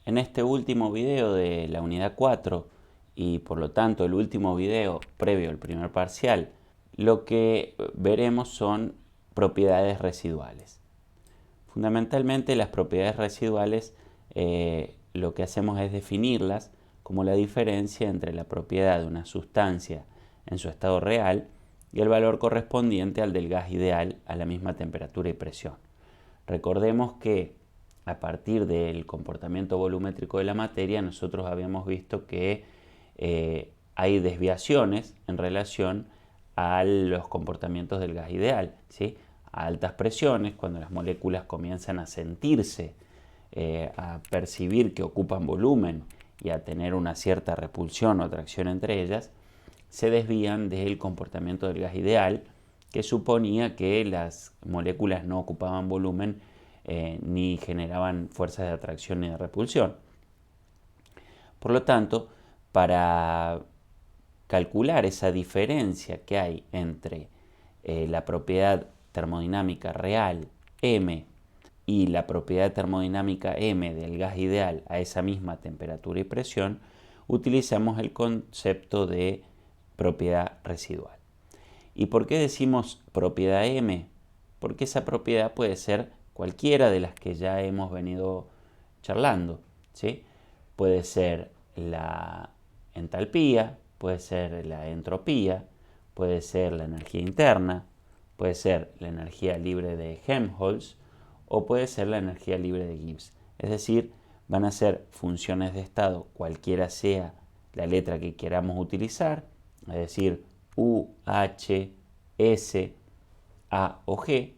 En este último video de la unidad 4 y por lo tanto el último video previo al primer parcial, lo que veremos son propiedades residuales. Fundamentalmente las propiedades residuales lo que hacemos es definirlas como la diferencia entre la propiedad de una sustancia en su estado real y el valor correspondiente al del gas ideal a la misma temperatura y presión. Recordemos que a partir del comportamiento volumétrico de la materia nosotros habíamos visto que hay desviaciones en relación a los comportamientos del gas ideal, ¿sí? A altas presiones, cuando las moléculas comienzan a sentirse, a percibir que ocupan volumen y a tener una cierta repulsión o atracción entre ellas, se desvían del comportamiento del gas ideal, que suponía que las moléculas no ocupaban volumen ni generaban fuerzas de atracción ni de repulsión. Por lo tanto, para calcular esa diferencia que hay entre la propiedad termodinámica real M y la propiedad termodinámica M del gas ideal a esa misma temperatura y presión, utilizamos el concepto de propiedad residual. ¿Y por qué decimos propiedad M? Porque esa propiedad puede ser cualquiera de las que ya hemos venido charlando, ¿sí? Puede ser la entalpía, puede ser la entropía, puede ser la energía interna, puede ser la energía libre de Helmholtz o puede ser la energía libre de Gibbs. Es decir, van a ser funciones de estado cualquiera sea la letra que queramos utilizar, es decir, U, H, S, A o G,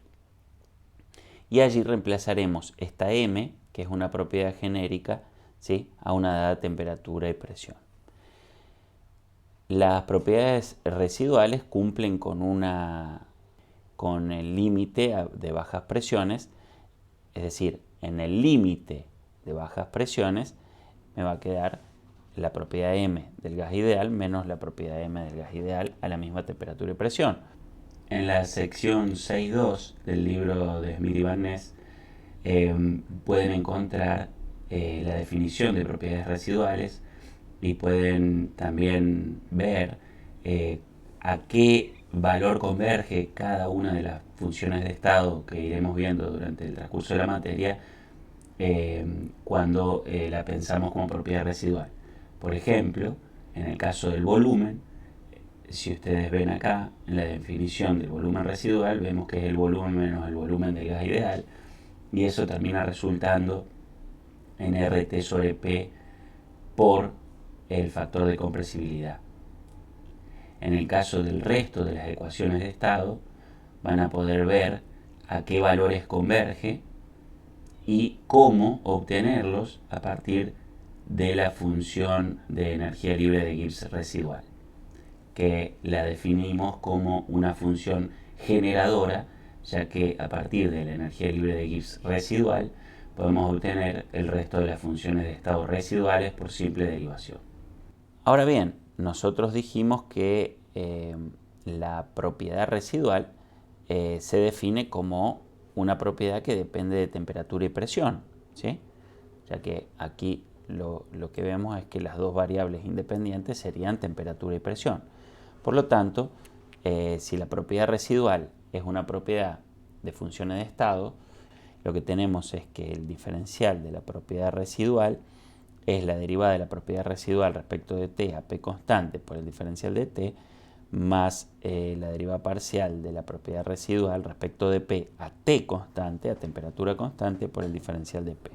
y allí reemplazaremos esta M, que es una propiedad genérica, ¿sí?, a una dada temperatura y presión. Las propiedades residuales cumplen con el límite de bajas presiones, es decir, en el límite de bajas presiones me va a quedar la propiedad M del gas ideal menos la propiedad M del gas ideal a la misma temperatura y presión. En la sección 6.2 del libro de Smith y Van Ness pueden encontrar la definición de propiedades residuales y pueden también ver a qué valor converge cada una de las funciones de estado que iremos viendo durante el transcurso de la materia cuando la pensamos como propiedad residual. Por ejemplo, en el caso del volumen, si ustedes ven acá en la definición del volumen residual, vemos que es el volumen menos el volumen del gas ideal, y eso termina resultando en RT sobre P por el factor de compresibilidad. En el caso del resto de las ecuaciones de estado, van a poder ver a qué valores converge y cómo obtenerlos a partir de la función de energía libre de Gibbs residual, que la definimos como una función generadora, ya que a partir de la energía libre de Gibbs residual podemos obtener el resto de las funciones de estado residuales por simple derivación. Ahora bien, nosotros dijimos que la propiedad residual se define como una propiedad que depende de temperatura y presión, ¿sí? Ya que aquí lo que vemos es que las dos variables independientes serían temperatura y presión. Por lo tanto, si la propiedad residual es una propiedad de funciones de estado, lo que tenemos es que el diferencial de la propiedad residual es la derivada de la propiedad residual respecto de t a p constante por el diferencial de t más la derivada parcial de la propiedad residual respecto de p a t constante, a temperatura constante, por el diferencial de p.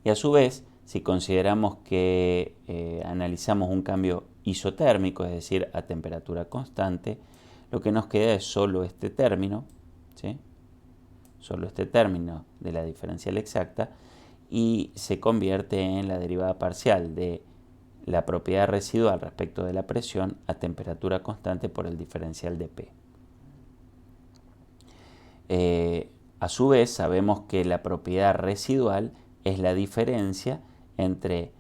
Y a su vez, si consideramos que analizamos un cambio isotérmico, es decir, a temperatura constante, lo que nos queda es solo este término, ¿sí?, solo este término de la diferencial exacta, y se convierte en la derivada parcial de la propiedad residual respecto de la presión a temperatura constante por el diferencial de P. A su vez, sabemos que la propiedad residual es la diferencia entre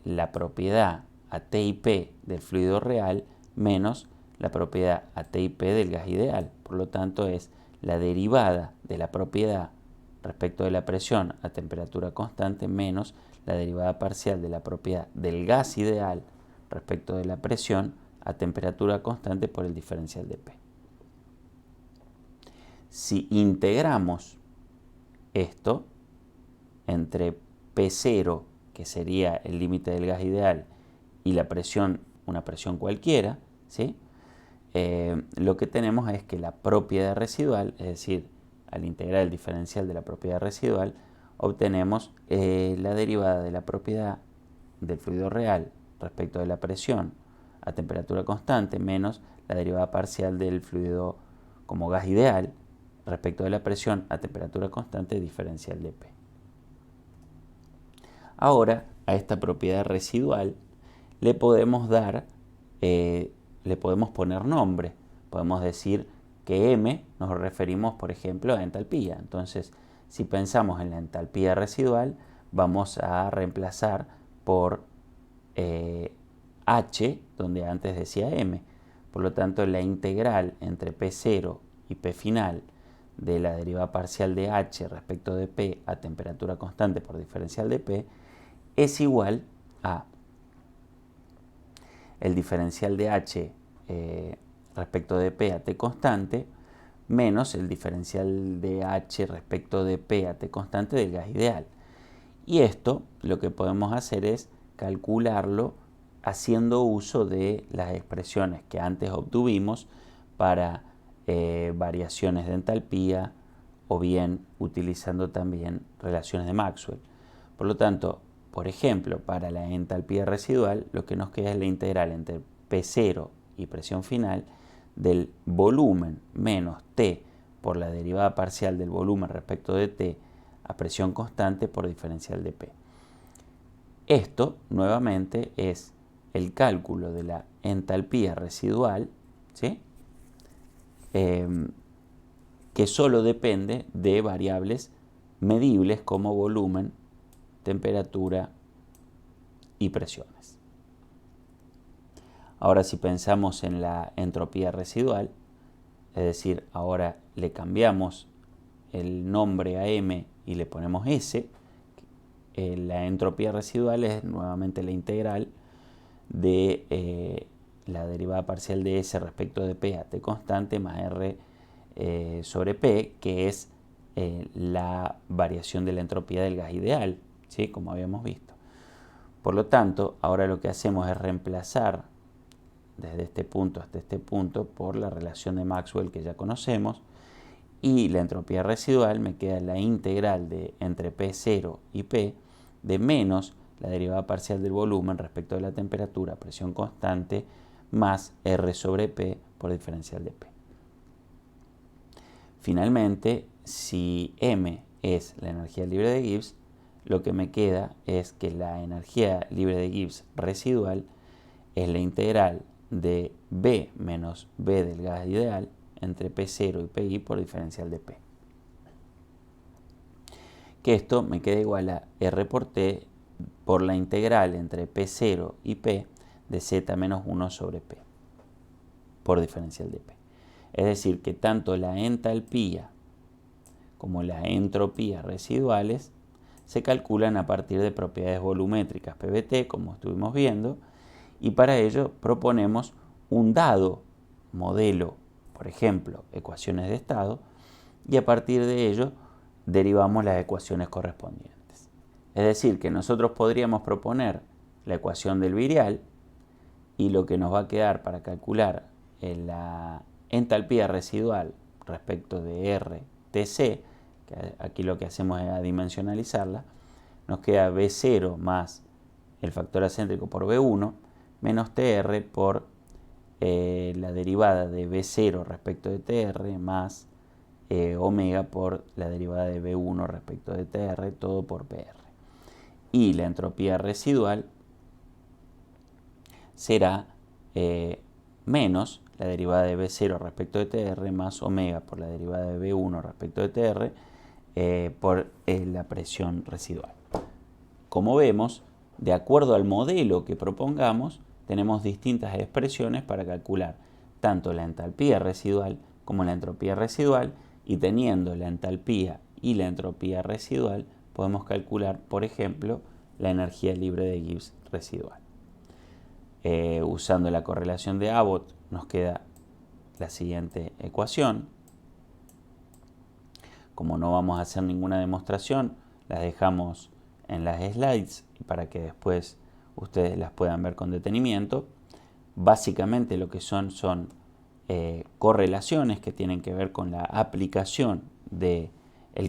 la propiedad AT y P del fluido real menos la propiedad AT y P del gas ideal. Por lo tanto, es la derivada de la propiedad respecto de la presión a temperatura constante menos la derivada parcial de la propiedad del gas ideal respecto de la presión a temperatura constante por el diferencial de P. Si integramos esto entre P0, que sería el límite del gas ideal, y la presión, una presión cualquiera, ¿sí? Lo que tenemos es que la propiedad residual, es decir, al integrar el diferencial de la propiedad residual, obtenemos la derivada de la propiedad del fluido real respecto de la presión a temperatura constante menos la derivada parcial del fluido como gas ideal respecto de la presión a temperatura constante diferencial de P. Ahora, a esta propiedad residual le podemos poner nombre. Podemos decir que M nos referimos, por ejemplo, a entalpía. Entonces, si pensamos en la entalpía residual, vamos a reemplazar por H, donde antes decía M. Por lo tanto, la integral entre P0 y P final de la derivada parcial de H respecto de P a temperatura constante por diferencial de P es igual a el diferencial de H respecto de P a T constante menos el diferencial de H respecto de P a T constante del gas ideal. Y esto lo que podemos hacer es calcularlo haciendo uso de las expresiones que antes obtuvimos para variaciones de entalpía o bien utilizando también relaciones de Maxwell. Por lo tanto, por ejemplo, para la entalpía residual, lo que nos queda es la integral entre P0 y presión final del volumen menos T por la derivada parcial del volumen respecto de T a presión constante por diferencial de P. Esto, nuevamente, es el cálculo de la entalpía residual, ¿sí? Que solo depende de variables medibles como volumen, temperatura y presiones. Ahora, si pensamos en la entropía residual, es decir, ahora le cambiamos el nombre a M y le ponemos S, la entropía residual es nuevamente la integral de la derivada parcial de S respecto de P a T constante más R sobre P, que es la variación de la entropía del gas ideal, ¿sí? Como habíamos visto. Por lo tanto, ahora lo que hacemos es reemplazar desde este punto hasta este punto por la relación de Maxwell que ya conocemos, y la entropía residual me queda la integral de entre P0 y P de menos la derivada parcial del volumen respecto de la temperatura, presión constante, más R sobre P por diferencial de P. Finalmente, si M es la energía libre de Gibbs, lo que me queda es que la energía libre de Gibbs residual es la integral de B menos B del gas ideal entre P0 y PI por diferencial de P. Que esto me queda igual a R por T por la integral entre P0 y P de Z menos 1 sobre P por diferencial de P. Es decir, que tanto la entalpía como la entropía residuales se calculan a partir de propiedades volumétricas PVT, como estuvimos viendo, y para ello proponemos un dado modelo, por ejemplo, ecuaciones de estado, y a partir de ello derivamos las ecuaciones correspondientes. Es decir, que nosotros podríamos proponer la ecuación del virial y lo que nos va a quedar para calcular la entalpía residual respecto de RTC, que aquí lo que hacemos es adimensionalizarla, nos queda B0 más el factor acéntrico por B1 menos TR por la derivada de B0 respecto de TR más omega por la derivada de B1 respecto de TR, todo por PR. Y la entropía residual será menos la derivada de B0 respecto de TR más omega por la derivada de B1 respecto de TR por la presión residual. Como vemos, de acuerdo al modelo que propongamos, tenemos distintas expresiones para calcular tanto la entalpía residual como la entropía residual, y teniendo la entalpía y la entropía residual, podemos calcular, por ejemplo, la energía libre de Gibbs residual. Usando la correlación de Abbott nos queda la siguiente ecuación. Como no vamos a hacer ninguna demostración, las dejamos en las slides para que después ustedes las puedan ver con detenimiento. Básicamente lo que son correlaciones que tienen que ver con la aplicación del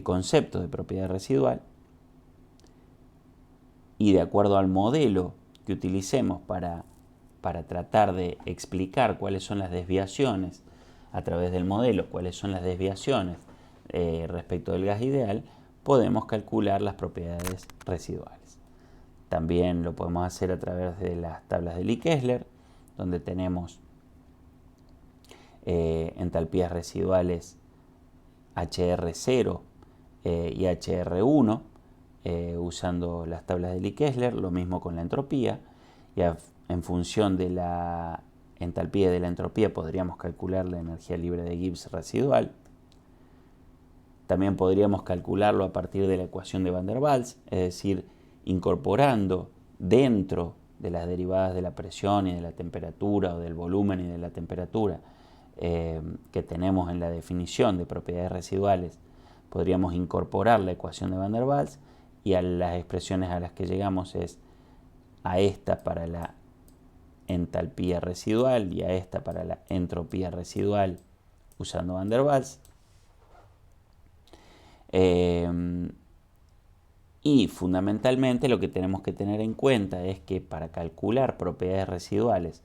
concepto de propiedad residual, y de acuerdo al modelo que utilicemos para tratar de explicar cuáles son las desviaciones a través del modelo, cuáles son las desviaciones respecto del gas ideal, podemos calcular las propiedades residuales. También lo podemos hacer a través de las tablas de Lee-Kessler, donde tenemos entalpías residuales HR0 y HR1, usando las tablas de Lee-Kessler, lo mismo con la entropía, y en función de la entalpía y de la entropía podríamos calcular la energía libre de Gibbs residual. También podríamos calcularlo a partir de la ecuación de Van der Waals, es decir, incorporando dentro de las derivadas de la presión y de la temperatura, o del volumen y de la temperatura que tenemos en la definición de propiedades residuales, podríamos incorporar la ecuación de Van der Waals, y a las expresiones a las que llegamos es a esta para la entalpía residual y a esta para la entropía residual usando Van der Waals. Y fundamentalmente lo que tenemos que tener en cuenta es que para calcular propiedades residuales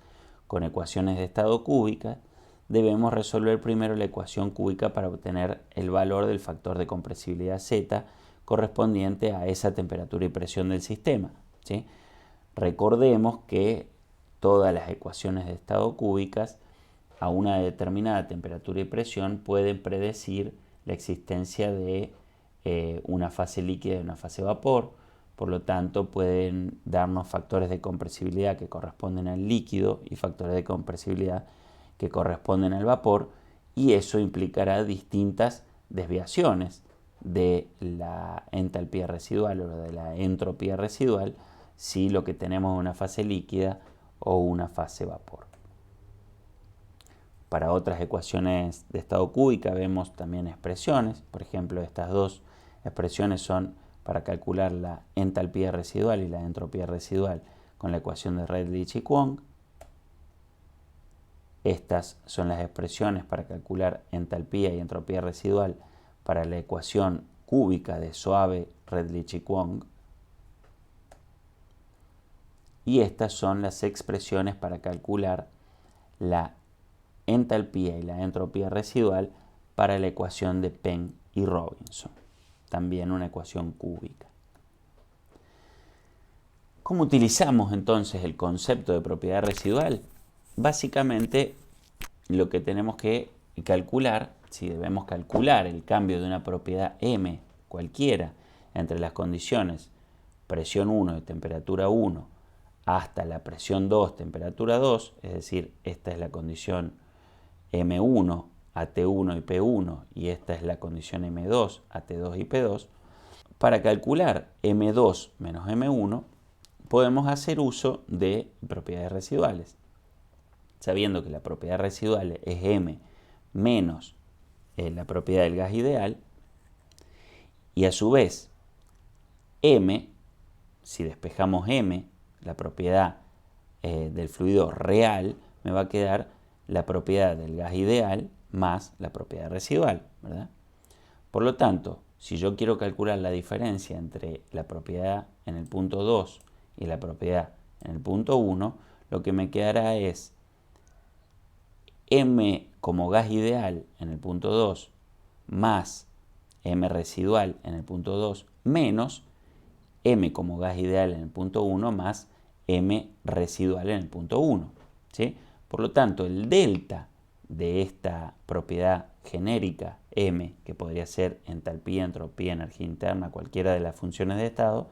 con ecuaciones de estado cúbica, debemos resolver primero la ecuación cúbica para obtener el valor del factor de compresibilidad Z correspondiente a esa temperatura y presión del sistema, ¿sí? Recordemos que todas las ecuaciones de estado cúbicas a una determinada temperatura y presión pueden predecir la existencia de una fase líquida y una fase vapor. Por lo tanto, pueden darnos factores de compresibilidad que corresponden al líquido y factores de compresibilidad que corresponden al vapor, y eso implicará distintas desviaciones de la entalpía residual o de la entropía residual si lo que tenemos es una fase líquida o una fase vapor. Para otras ecuaciones de estado cúbica vemos también expresiones. Por ejemplo, estas dos expresiones son para calcular la entalpía residual y la entropía residual con la ecuación de Redlich y Kwong. Estas son las expresiones para calcular entalpía y entropía residual para la ecuación cúbica de Soave, Redlich y Kwong. Y estas son las expresiones para calcular la entalpía y la entropía residual para la ecuación de Penn y Robinson, también una ecuación cúbica. ¿Cómo utilizamos entonces el concepto de propiedad residual? Básicamente lo que tenemos que calcular, si debemos calcular el cambio de una propiedad M cualquiera entre las condiciones presión 1 y temperatura 1 hasta la presión 2, temperatura 2, es decir, esta es la condición M1, AT1 y P1, y esta es la condición M2, AT2 y P2, para calcular M2 menos M1 podemos hacer uso de propiedades residuales. Sabiendo que la propiedad residual es M menos la propiedad del gas ideal, y a su vez M, si despejamos M, la propiedad del fluido real, me va a quedar la propiedad del gas ideal más la propiedad residual, ¿verdad? Por lo tanto, si yo quiero calcular la diferencia entre la propiedad en el punto 2 y la propiedad en el punto 1, lo que me quedará es M como gas ideal en el punto 2 más M residual en el punto 2 menos M como gas ideal en el punto 1 más M residual en el punto 1, ¿sí? Por lo tanto, el delta de esta propiedad genérica M, que podría ser entalpía, entropía, energía interna, cualquiera de las funciones de estado,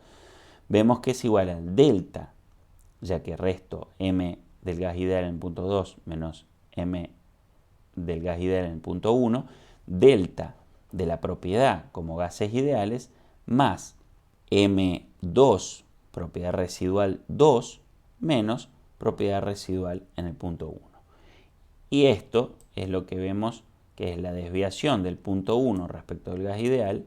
vemos que es igual al delta, ya que resto M del gas ideal en el punto 2 menos M del gas ideal en el punto 1, delta de la propiedad como gases ideales más M2, propiedad residual 2, menos propiedad residual en el punto 1. Y esto es lo que vemos que es la desviación del punto 1 respecto del gas ideal,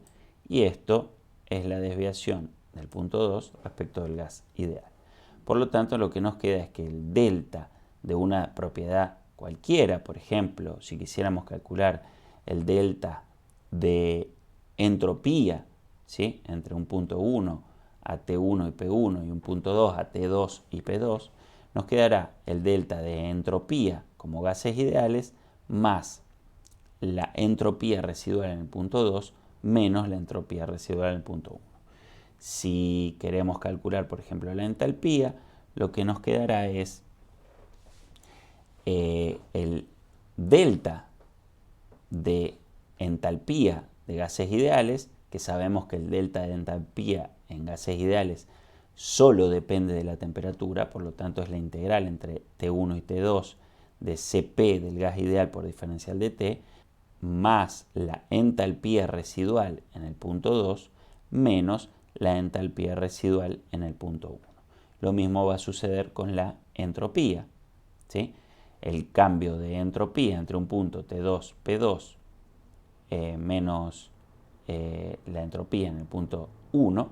y esto es la desviación del punto 2 respecto del gas ideal. Por lo tanto, lo que nos queda es que el delta de una propiedad cualquiera, por ejemplo, si quisiéramos calcular el delta de entropía, ¿sí?, entre un punto 1 a T1 y P1 y un punto 2 a T2 y P2, nos quedará el delta de entropía como gases ideales más la entropía residual en el punto 2 menos la entropía residual en el punto 1. Si queremos calcular, por ejemplo, la entalpía, lo que nos quedará es el delta de entalpía de gases ideales, que sabemos que el delta de entalpía en gases ideales solo depende de la temperatura, por lo tanto es la integral entre T1 y T2 de Cp del gas ideal por diferencial de T, más la entalpía residual en el punto 2 menos la entalpía residual en el punto 1. Lo mismo va a suceder con la entropía, ¿sí? El cambio de entropía entre un punto T2, P2 menos la entropía en el punto 1,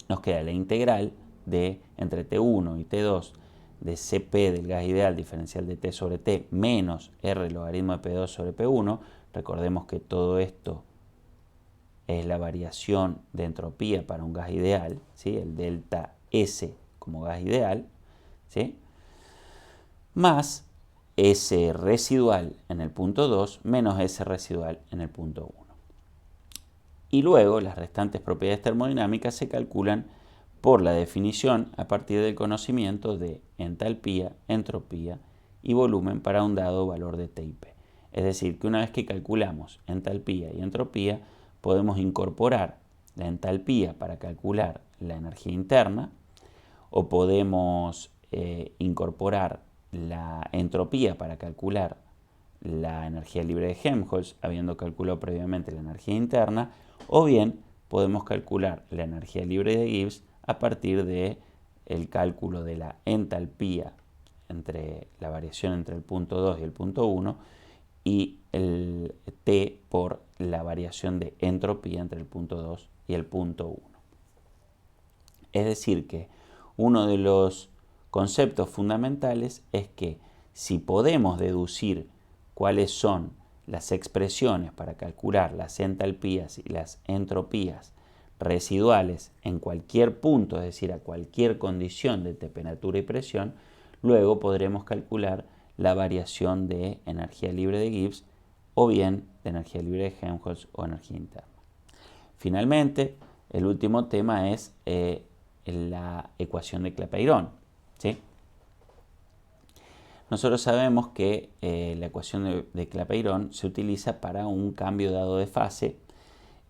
nos queda la integral de entre T1 y T2 de Cp del gas ideal diferencial de T sobre T menos R logaritmo de P2 sobre P1. Recordemos que todo esto es la variación de entropía para un gas ideal, ¿sí?, el delta S como gas ideal, ¿sí?, más S residual en el punto 2 menos S residual en el punto 1. Y luego las restantes propiedades termodinámicas se calculan por la definición a partir del conocimiento de entalpía, entropía y volumen para un dado valor de T y P. Es decir, que una vez que calculamos entalpía y entropía, podemos incorporar la entalpía para calcular la energía interna, o podemos incorporar la entropía para calcular la energía libre de Helmholtz, habiendo calculado previamente la energía interna, o bien podemos calcular la energía libre de Gibbs a partir del cálculo de la entalpía entre la variación entre el punto 2 y el punto 1 y el T por la variación de entropía entre el punto 2 y el punto 1. Es decir que uno de los conceptos fundamentales es que si podemos deducir cuáles son las expresiones para calcular las entalpías y las entropías residuales en cualquier punto, es decir, a cualquier condición de temperatura y presión, luego podremos calcular la variación de energía libre de Gibbs o bien de energía libre de Helmholtz o energía interna. Finalmente, el último tema es la ecuación de Clapeyron, ¿sí? Nosotros sabemos que la ecuación de Clapeyron se utiliza para un cambio dado de fase,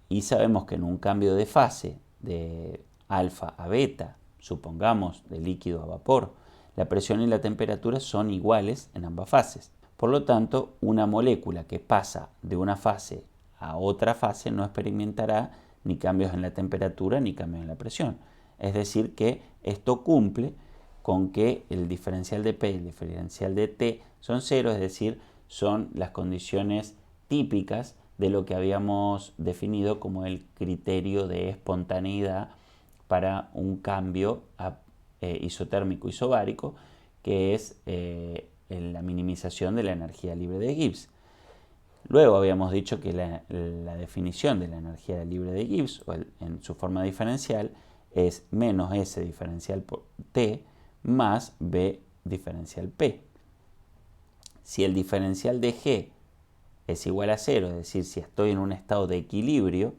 y sabemos que en un cambio de fase de alfa a beta, supongamos de líquido a vapor, la presión y la temperatura son iguales en ambas fases. Por lo tanto, una molécula que pasa de una fase a otra fase no experimentará ni cambios en la temperatura ni cambios en la presión. Es decir, que esto cumple con que el diferencial de P y el diferencial de T son cero, es decir, son las condiciones típicas de lo que habíamos definido como el criterio de espontaneidad para un cambio isotérmico isobárico, que es la minimización de la energía libre de Gibbs. Luego habíamos dicho que la definición de la energía libre de Gibbs, en su forma diferencial, es menos S diferencial por T más B diferencial P. Si el diferencial de G es igual a 0, es decir, si estoy en un estado de equilibrio,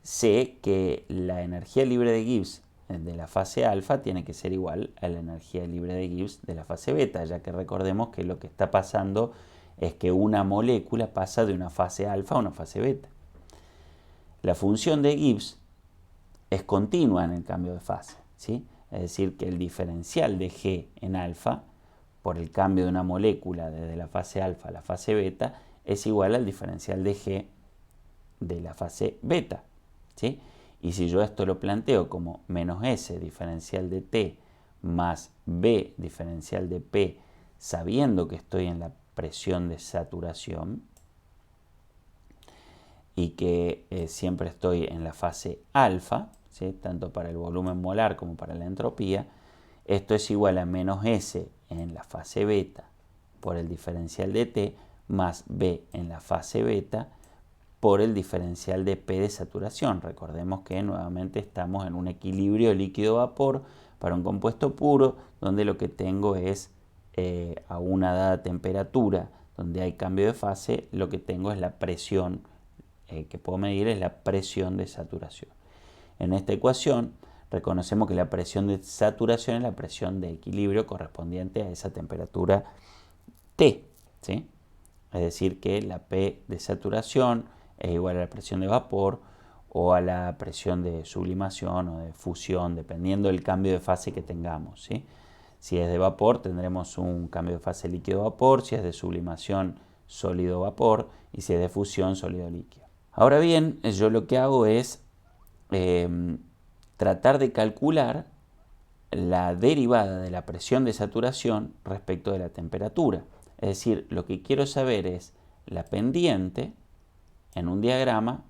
sé que la energía libre de Gibbs de la fase alfa tiene que ser igual a la energía libre de Gibbs de la fase beta, ya que recordemos que lo que está pasando es que una molécula pasa de una fase alfa a una fase beta. La función de Gibbs es continua en el cambio de fase, ¿sí? Es decir, que el diferencial de G en alfa, por el cambio de una molécula desde la fase alfa a la fase beta, es igual al diferencial de G de la fase beta, ¿sí? Y si yo esto lo planteo como menos S diferencial de T más B diferencial de P, sabiendo que estoy en la presión de saturación y que siempre estoy en la fase alfa, ¿sí? Tanto para el volumen molar como para la entropía, esto es igual a menos S en la fase beta por el diferencial de T más B en la fase beta por el diferencial de P de saturación. Recordemos que nuevamente estamos en un equilibrio líquido-vapor para un compuesto puro, donde lo que tengo es a una dada temperatura, donde hay cambio de fase, lo que tengo es la presión que puedo medir, es la presión de saturación. En esta ecuación reconocemos que la presión de saturación es la presión de equilibrio correspondiente a esa temperatura T, ¿sí? Es decir, que la P de saturación es igual a la presión de vapor o a la presión de sublimación o de fusión, dependiendo del cambio de fase que tengamos, ¿sí? Si es de vapor tendremos un cambio de fase líquido-vapor, si es de sublimación sólido-vapor y si es de fusión sólido-líquido. Ahora bien, yo lo que hago es tratar de calcular la derivada de la presión de saturación respecto de la temperatura. Es decir, lo que quiero saber es la pendiente en un diagrama,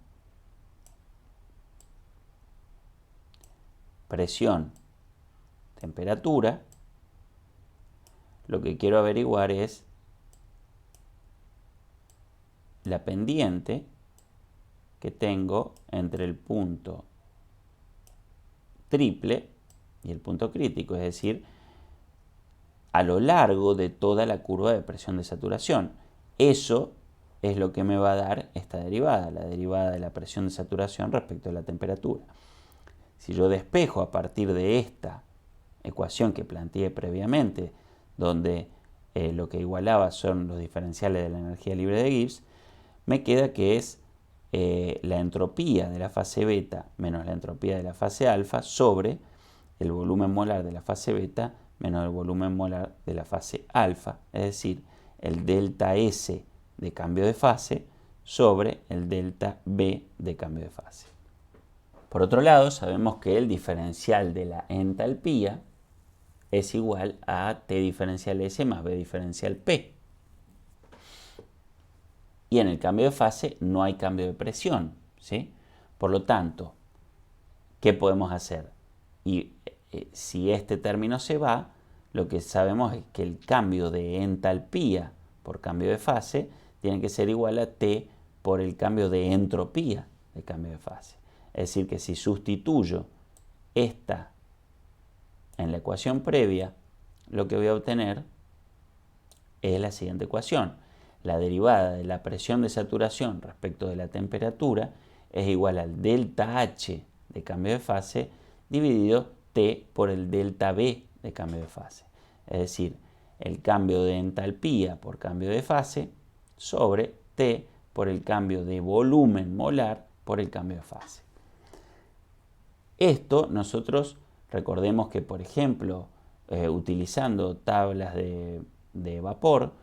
presión, temperatura. Lo que quiero averiguar es la pendiente que tengo entre el punto triple y el punto crítico, es decir, a lo largo de toda la curva de presión de saturación. Eso es lo que me va a dar esta derivada, la derivada de la presión de saturación respecto a la temperatura. Si yo despejo a partir de esta ecuación que planteé previamente, donde lo que igualaba son los diferenciales de la energía libre de Gibbs, me queda que es la entropía de la fase beta menos la entropía de la fase alfa sobre el volumen molar de la fase beta menos el volumen molar de la fase alfa, es decir, el delta S de cambio de fase sobre el delta B de cambio de fase. Por otro lado, sabemos que el diferencial de la entalpía es igual a T diferencial S más B diferencial P. Y en el cambio de fase no hay cambio de presión, ¿sí? Por lo tanto, ¿qué podemos hacer? Y si este término se va, lo que sabemos es que el cambio de entalpía por cambio de fase tiene que ser igual a T por el cambio de entropía de cambio de fase. Es decir, que si sustituyo esta en la ecuación previa, lo que voy a obtener es la siguiente ecuación. La derivada de la presión de saturación respecto de la temperatura es igual al delta H de cambio de fase dividido T por el delta B de cambio de fase. Es decir, el cambio de entalpía por cambio de fase sobre T por el cambio de volumen molar por el cambio de fase. Esto nosotros recordemos que, por ejemplo, utilizando tablas de vapor,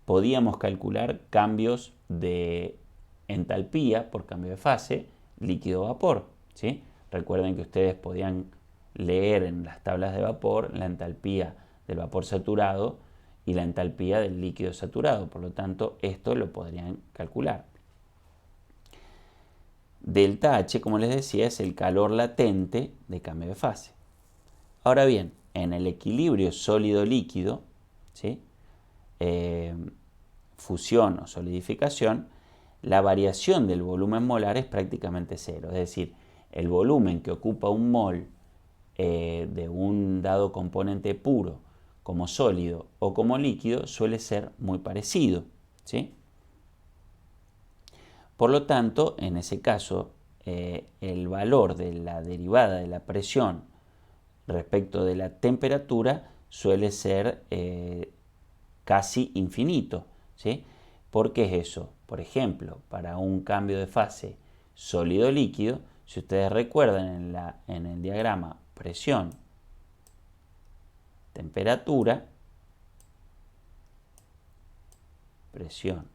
podíamos calcular cambios de entalpía por cambio de fase, líquido-vapor, ¿sí? Recuerden que ustedes podían leer en las tablas de vapor la entalpía del vapor saturado y la entalpía del líquido saturado, por lo tanto esto lo podrían calcular. Delta H, como les decía, es el calor latente de cambio de fase. Ahora bien, en el equilibrio sólido-líquido, ¿sí? Fusión o solidificación, la variación del volumen molar es prácticamente cero. Es decir, el volumen que ocupa un mol de un dado componente puro como sólido o como líquido suele ser muy parecido, ¿sí? Por lo tanto, en ese caso, el valor de la derivada de la presión respecto de la temperatura suele ser casi infinito, ¿sí? ¿Por qué es eso? Por ejemplo, para un cambio de fase sólido-líquido, si ustedes recuerdan en el diagrama presión, temperatura, presión,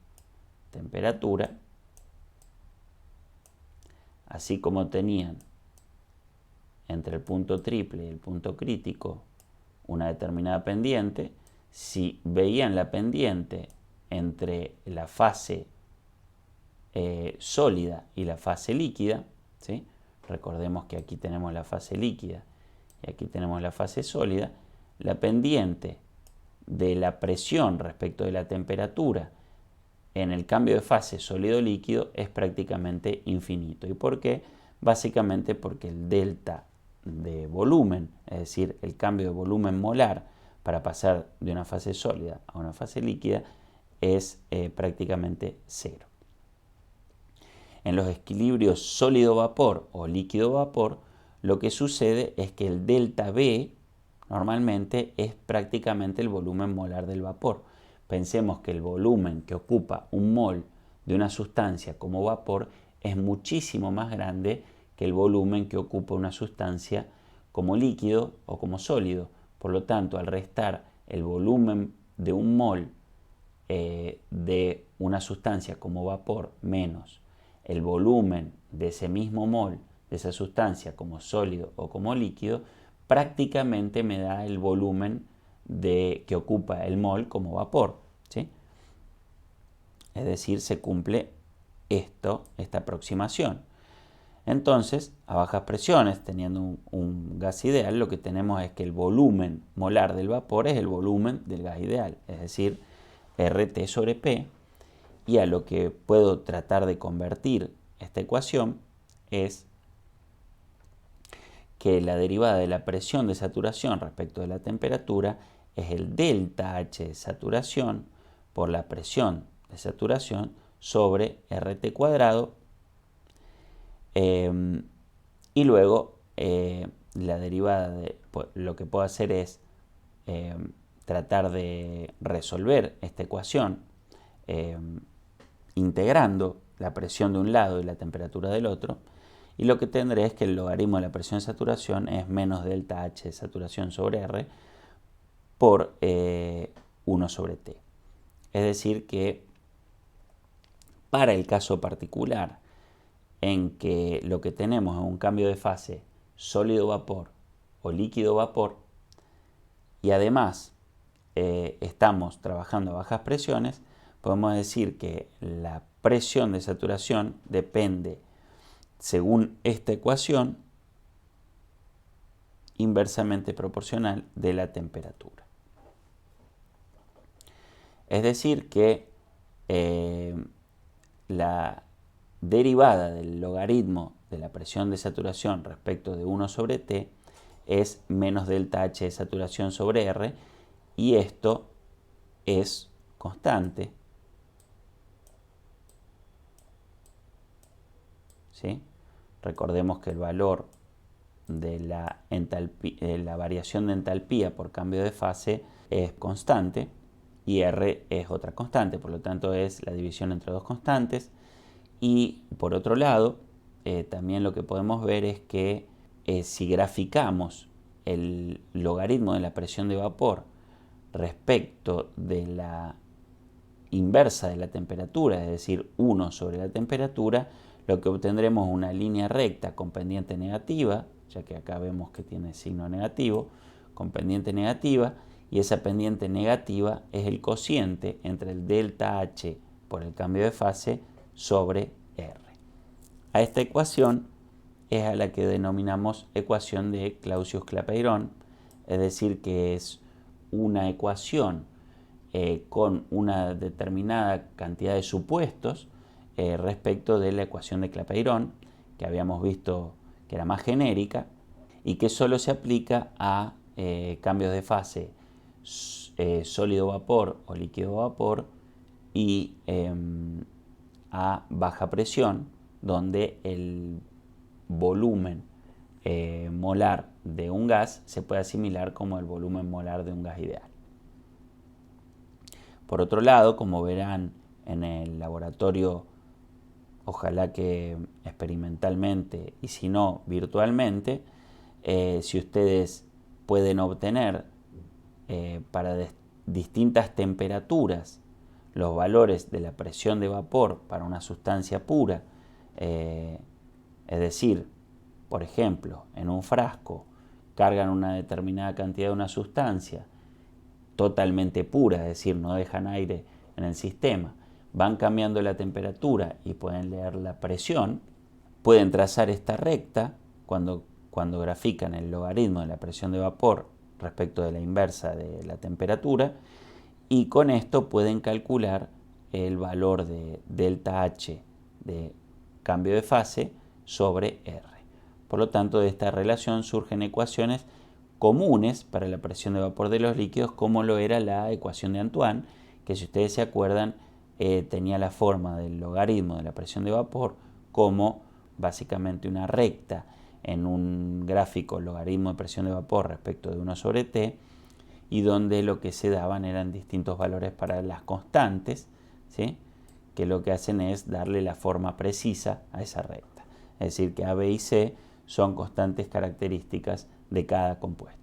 temperatura, así como tenían entre el punto triple y el punto crítico una determinada pendiente, si veían la pendiente entre la fase sólida y la fase líquida, ¿sí? Recordemos que aquí tenemos la fase líquida y aquí tenemos la fase sólida, la pendiente de la presión respecto de la temperatura en el cambio de fase sólido-líquido es prácticamente infinito. ¿Y por qué? Básicamente porque el delta de volumen, es decir, el cambio de volumen molar para pasar de una fase sólida a una fase líquida es prácticamente cero. En los equilibrios sólido-vapor o líquido-vapor, lo que sucede es que el delta V normalmente es prácticamente el volumen molar del vapor. Pensemos que el volumen que ocupa un mol de una sustancia como vapor es muchísimo más grande que el volumen que ocupa una sustancia como líquido o como sólido. Por lo tanto, al restar el volumen de un mol de una sustancia como vapor menos el volumen de ese mismo mol de esa sustancia como sólido o como líquido, prácticamente me da el volumen que ocupa el mol como vapor, ¿sí? Es decir, se cumple esta aproximación. Entonces, a bajas presiones, teniendo un gas ideal, lo que tenemos es que el volumen molar del vapor es el volumen del gas ideal, es decir, RT sobre P, y a lo que puedo tratar de convertir esta ecuación es que la derivada de la presión de saturación respecto de la temperatura es el delta H de saturación por la presión de saturación sobre RT cuadrado, y luego la derivada lo que puedo hacer es tratar de resolver esta ecuación integrando la presión de un lado y la temperatura del otro, y lo que tendré es que el logaritmo de la presión de saturación es menos delta H de saturación sobre R por 1 sobre T. Es decir que para el caso particular en que lo que tenemos es un cambio de fase sólido-vapor o líquido-vapor y además estamos trabajando a bajas presiones, podemos decir que la presión de saturación depende, según esta ecuación, inversamente proporcional de la temperatura. Es decir que la derivada del logaritmo de la presión de saturación respecto de 1 sobre T es menos delta H de saturación sobre R, y esto es constante, ¿sí? Recordemos que el valor de la variación de entalpía por cambio de fase es constante y R es otra constante, por lo tanto es la división entre dos constantes. Y por otro lado, también lo que podemos ver es que si graficamos el logaritmo de la presión de vapor respecto de la inversa de la temperatura, es decir, 1 sobre la temperatura, lo que obtendremos es una línea recta con pendiente negativa, ya que acá vemos que tiene signo negativo, con pendiente negativa, y esa pendiente negativa es el cociente entre el delta H por el cambio de fase sobre R. A esta ecuación es a la que denominamos ecuación de Clausius-Clapeyron, es decir, que es una ecuación con una determinada cantidad de supuestos respecto de la ecuación de Clapeyron, que habíamos visto que era más genérica y que solo se aplica a cambios de fase sólido-vapor o líquido-vapor y a baja presión, donde el volumen molar de un gas se puede asimilar como el volumen molar de un gas ideal. Por otro lado, como verán en el laboratorio, ojalá que experimentalmente y si no virtualmente, si ustedes pueden obtener para distintas temperaturas los valores de la presión de vapor para una sustancia pura, es decir, por ejemplo, en un frasco cargan una determinada cantidad de una sustancia totalmente pura, es decir, no dejan aire en el sistema, van cambiando la temperatura y pueden leer la presión, pueden trazar esta recta cuando grafican el logaritmo de la presión de vapor respecto de la inversa de la temperatura, y con esto pueden calcular el valor de delta H de cambio de fase sobre R. Por lo tanto, de esta relación surgen ecuaciones comunes para la presión de vapor de los líquidos, como lo era la ecuación de Antoine, que, si ustedes se acuerdan, tenía la forma del logaritmo de la presión de vapor como básicamente una recta en un gráfico logaritmo de presión de vapor respecto de 1 sobre t, y donde lo que se daban eran distintos valores para las constantes, ¿sí?, que lo que hacen es darle la forma precisa a esa recta. Es decir, que A, B y C son constantes características de cada compuesto.